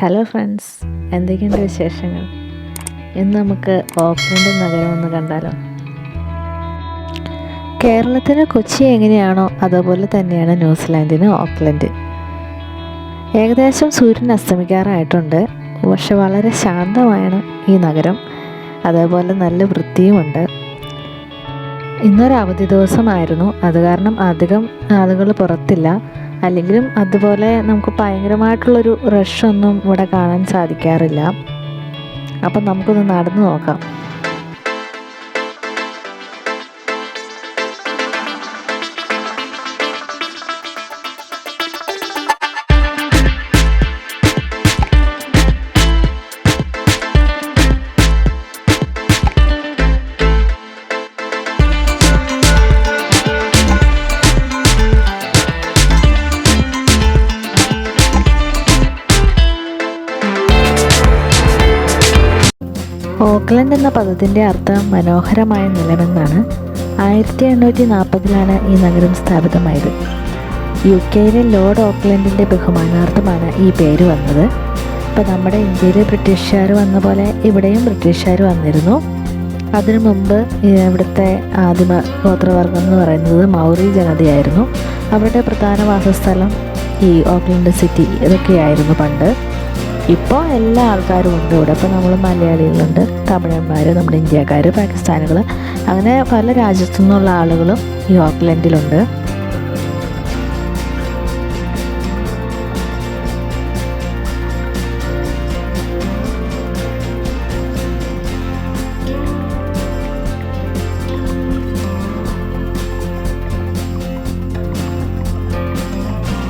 Hello friends, എന്തൊക്കെയുണ്ട് വിശേഷങ്ങൾ? ഇന്ന് നമുക്ക് ഓക്ലൻഡ് നഗരം ഒന്ന് കണ്ടാലോ. കേരളത്തിന് കൊച്ചി എങ്ങനെയാണോ അതുപോലെ തന്നെയാണ് ന്യൂസിലാൻഡിന് ഓക്ലൻഡ്. ഏകദേശം സൂര്യൻ അസ്തമിക്കാറായിട്ടുണ്ട്. പക്ഷെ വളരെ ശാന്തമാണ് ഈ നഗരം. അതേപോലെ നല്ല വൃത്തിയുമുണ്ട്. ഇന്നൊരു അവധി ദിവസമായിരുന്നു. അത് കാരണം അധികം ആളുകൾ പുറത്തില്ല. അല്ലെങ്കിലും അതുപോലെ നമുക്ക് ഭയങ്കരമായിട്ടുള്ളൊരു റഷൊന്നും ഇവിടെ കാണാൻ സാധിക്കാറില്ല. അപ്പം നമുക്കൊന്ന് നടന്നു നോക്കാം. ഓക്ലൻഡ് എന്ന പദത്തിൻ്റെ അർത്ഥം മനോഹരമായ നിലമെന്നാണ്. 1840 ഈ നഗരം സ്ഥാപിതമായത്. UK ലോർഡ് ഓക്ലൻഡിൻ്റെ ബഹുമാനാർത്ഥമാണ് ഈ പേര് വന്നത്. ഇപ്പോൾ നമ്മുടെ ഇന്ത്യയിൽ ബ്രിട്ടീഷുകാർ വന്ന പോലെ ഇവിടെയും ബ്രിട്ടീഷുകാർ വന്നിരുന്നു. അതിനു മുമ്പ് ഇവിടുത്തെ ആദിമ ഗോത്രവർഗം എന്ന് പറയുന്നത് മൗറി ജനതയായിരുന്നു. അവരുടെ പ്രധാന വാസസ്ഥലം ഈ ഓക്ലൻഡ് സിറ്റി ഇതൊക്കെയായിരുന്നു പണ്ട്. ഇപ്പോൾ എല്ലാ ആൾക്കാരും ഉണ്ട് ഇവിടെ. ഇപ്പോൾ നമ്മൾ മലയാളികളുണ്ട്, തമിഴന്മാർ, നമ്മുടെ ഇന്ത്യക്കാർ, പാകിസ്ഥാനികൾ, അങ്ങനെ പല രാജ്യത്തു നിന്നുള്ള ആളുകളും ഈ ഓക്ലൻഡിലുണ്ട്.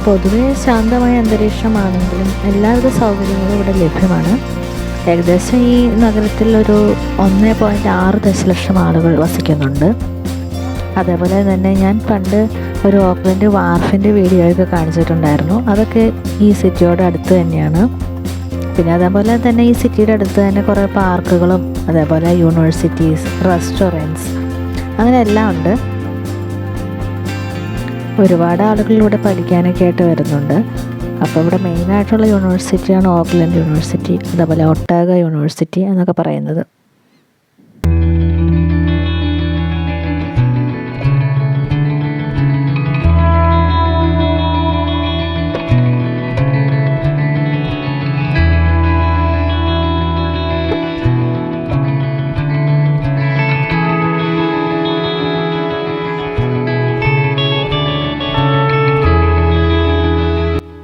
പൊതുവെ ശാന്തമായ അന്തരീക്ഷമാണെങ്കിലും എല്ലാവിധ സൗകര്യങ്ങളും ഇവിടെ ലഭ്യമാണ്. ഏകദേശം ഈ നഗരത്തിൽ ഒരു 1.6 ദശലക്ഷം ആളുകൾ വസിക്കുന്നുണ്ട്. അതേപോലെ തന്നെ ഞാൻ പണ്ട് ഒരു ഓക്ലൻഡ് വാർഫിൻ്റെ വീഡിയോയൊക്കെ കാണിച്ചിട്ടുണ്ടായിരുന്നു. അതൊക്കെ ഈ സിറ്റിയോട് അടുത്ത് തന്നെയാണ്. പിന്നെ അതേപോലെ തന്നെ ഈ സിറ്റിയുടെ അടുത്ത് തന്നെ കുറേ പാർക്കുകളും അതേപോലെ യൂണിവേഴ്സിറ്റീസ്, റെസ്റ്റോറൻറ്റ്സ്, അങ്ങനെ എല്ലാം ഉണ്ട്. ഒരുപാട് ആളുകൾ ഇവിടെ പഠിക്കാനൊക്കെ ആയിട്ട് വരുന്നുണ്ട്. അപ്പോൾ ഇവിടെ മെയിനായിട്ടുള്ള യൂണിവേഴ്സിറ്റിയാണ് ഓക്ലൻഡ് യൂണിവേഴ്സിറ്റി, അതേപോലെ ഒട്ടാഗ യൂണിവേഴ്സിറ്റി എന്നൊക്കെ പറയുന്നത്.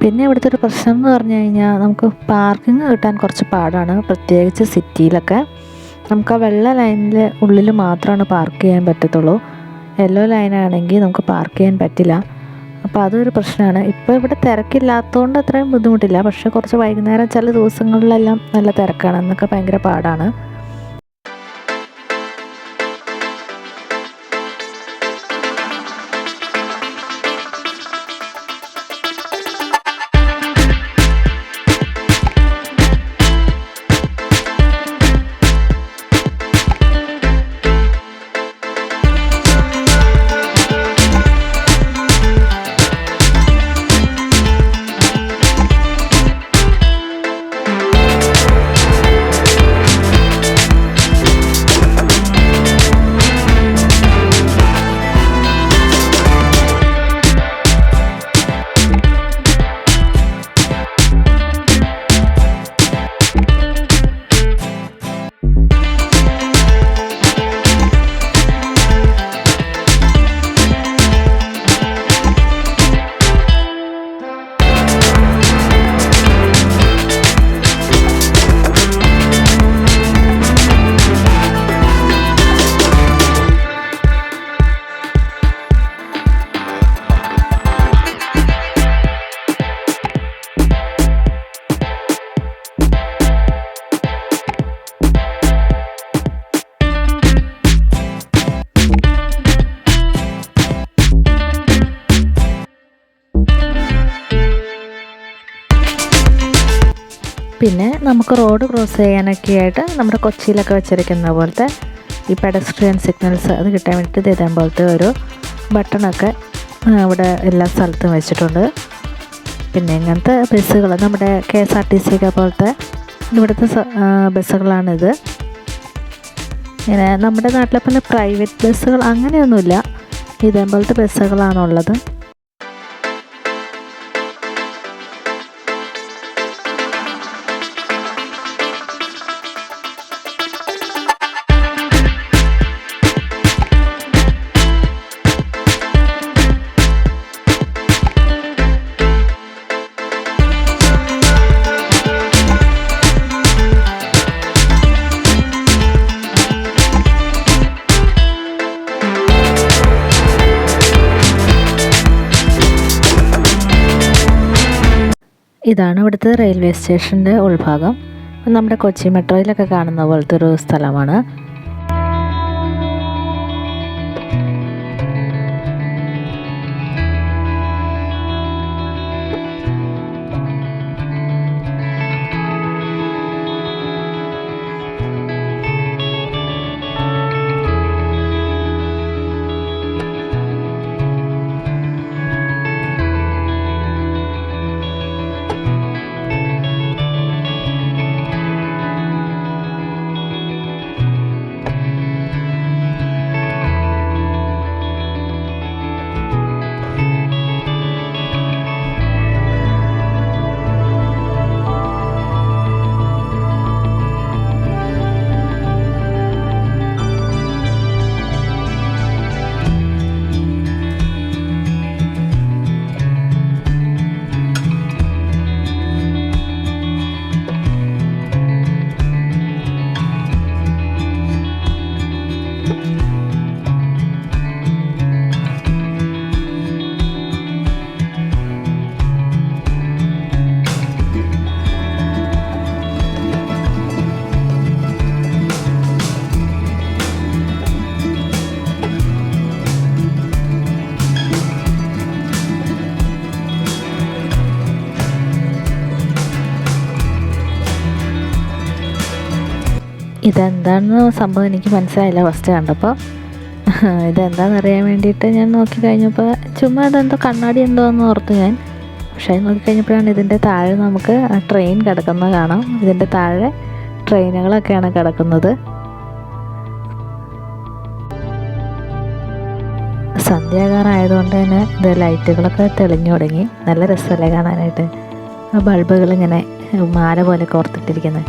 പിന്നെ ഇവിടുത്തെ ഒരു പ്രശ്നം എന്ന് പറഞ്ഞു കഴിഞ്ഞാൽ നമുക്ക് പാർക്കിംഗ് കിട്ടാൻ കുറച്ച് പാടാണ്. പ്രത്യേകിച്ച് സിറ്റിയിലൊക്കെ നമുക്ക് ആ വെള്ള ലൈനിൽ ഉള്ളിൽ മാത്രമാണ് പാർക്ക് ചെയ്യാൻ പറ്റത്തുള്ളൂ. യെല്ലോ ലൈനാണെങ്കിൽ നമുക്ക് പാർക്ക് ചെയ്യാൻ പറ്റില്ല. അപ്പോൾ അതൊരു പ്രശ്നമാണ്. ഇപ്പോൾ ഇവിടെ തിരക്കില്ലാത്തതുകൊണ്ട് അത്രയും ബുദ്ധിമുട്ടില്ല. പക്ഷേ കുറച്ച് വൈകുന്നേരം ചില ദിവസങ്ങളിലെല്ലാം നല്ല തിരക്കാണ്, എന്നൊക്കെ ഭയങ്കര പാടാണ്. പിന്നെ നമുക്ക് റോഡ് ക്രോസ് ചെയ്യാനൊക്കെ ആയിട്ട് നമ്മുടെ കൊച്ചിയിലൊക്കെ വെച്ചിരിക്കുന്ന പോലത്തെ ഈ പെഡസ്ട്രിയൻ സിഗ്നൽസ് അത് കിട്ടാൻ വേണ്ടിയിട്ട് ഇതേപോലത്തെ ഒരു ബട്ടണൊക്കെ ഇവിടെ എല്ലാ സ്ഥലത്തും വെച്ചിട്ടുണ്ട്. പിന്നെ ഇങ്ങനത്തെ ബസ്സുകൾ നമ്മുടെ KSRTC ഒക്കെ പോലത്തെ ഇവിടുത്തെ ബസ്സുകളാണിത്. ഇങ്ങനെ നമ്മുടെ നാട്ടിലെ പോലെ പ്രൈവറ്റ് ബസ്സുകൾ അങ്ങനെയൊന്നുമില്ല, ഇതേപോലത്തെ ബസ്സുകളാണുള്ളത്. ഇതാണ് ഇവിടുത്തെ റെയിൽവേ സ്റ്റേഷൻ്റെ ഉൾഭാഗം. നമ്മുടെ കൊച്ചി മെട്രോയിലൊക്കെ കാണുന്ന പോലത്തെ ഒരു സ്ഥലമാണ്. ഇതെന്താണെന്ന് സംഭവം എനിക്ക് മനസ്സിലായില്ല ഫസ്റ്റ് കണ്ടപ്പോൾ. ഇതെന്താണെന്ന് അറിയാൻ വേണ്ടിയിട്ട് ഞാൻ നോക്കി കഴിഞ്ഞപ്പോൾ ചുമ്മാ ഇതെന്തോ കണ്ണാടി എന്തോ എന്ന് ഓർത്തു ഞാൻ. പക്ഷേ നോക്കിക്കഴിഞ്ഞപ്പോഴാണ് ഇതിൻ്റെ താഴെ നമുക്ക് ട്രെയിൻ കിടക്കുന്നത് കാണാം. ഇതിൻ്റെ താഴെ ട്രെയിനുകളൊക്കെയാണ് കിടക്കുന്നത്. സന്ധ്യാകാലമായതുകൊണ്ട് തന്നെ ഇത് ലൈറ്റുകളൊക്കെ തെളിഞ്ഞു തുടങ്ങി. നല്ല രസമല്ലേ കാണാനായിട്ട്, ബൾബുകളിങ്ങനെ മാല പോലെ കോർത്തിട്ടിരിക്കുന്നത്.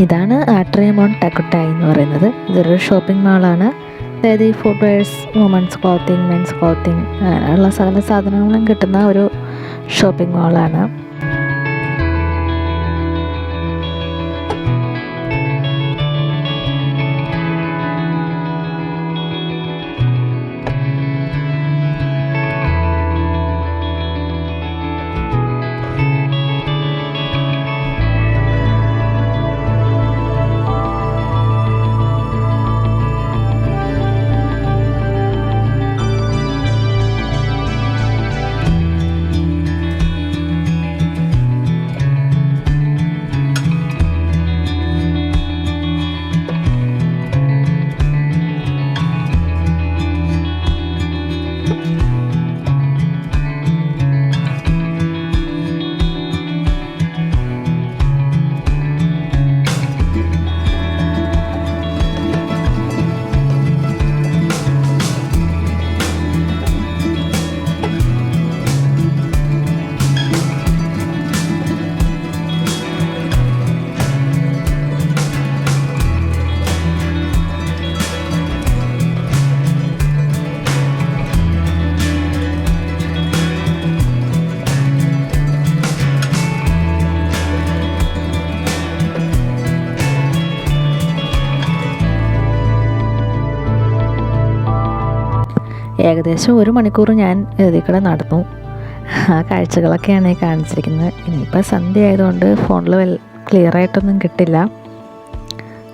ഇതാണ് ആട്രിയം ഓൺ ടക്കുട്ടായി എന്ന് പറയുന്നത്. ഇതൊരു ഷോപ്പിംഗ് മാളാണ്. അതായത് ഈ footwears, women's clothing, men's clothing അങ്ങനെയുള്ള സകല സാധനങ്ങളും കിട്ടുന്ന ഒരു ഷോപ്പിംഗ് മാളാണ്. ഏകദേശം 1 മണിക്കൂർ ഞാൻ ഇതിൽ കൂടെ നടന്നു. ആ കാഴ്ചകളൊക്കെയാണ് ഈ കാണിച്ചിരിക്കുന്നത്. ഇനിയിപ്പോൾ സന്ധ്യ ആയതുകൊണ്ട് ഫോണിൽ ക്ലിയറായിട്ടൊന്നും കിട്ടില്ല.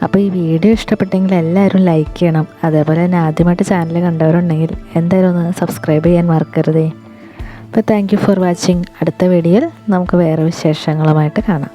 അപ്പോൾ ഈ വീഡിയോ ഇഷ്ടപ്പെട്ടെങ്കിൽ എല്ലാവരും ലൈക്ക് ചെയ്യണം. അതേപോലെ തന്നെ ആദ്യമായിട്ട് ചാനൽ കണ്ടവരുണ്ടെങ്കിൽ എന്തായാലും ഒന്ന് സബ്സ്ക്രൈബ് ചെയ്യാൻ മറക്കരുതേ. അപ്പോൾ താങ്ക് യു ഫോർ വാച്ചിങ്. അടുത്ത വീഡിയോയിൽ നമുക്ക് വേറെ വിശേഷങ്ങളുമായിട്ട് കാണാം.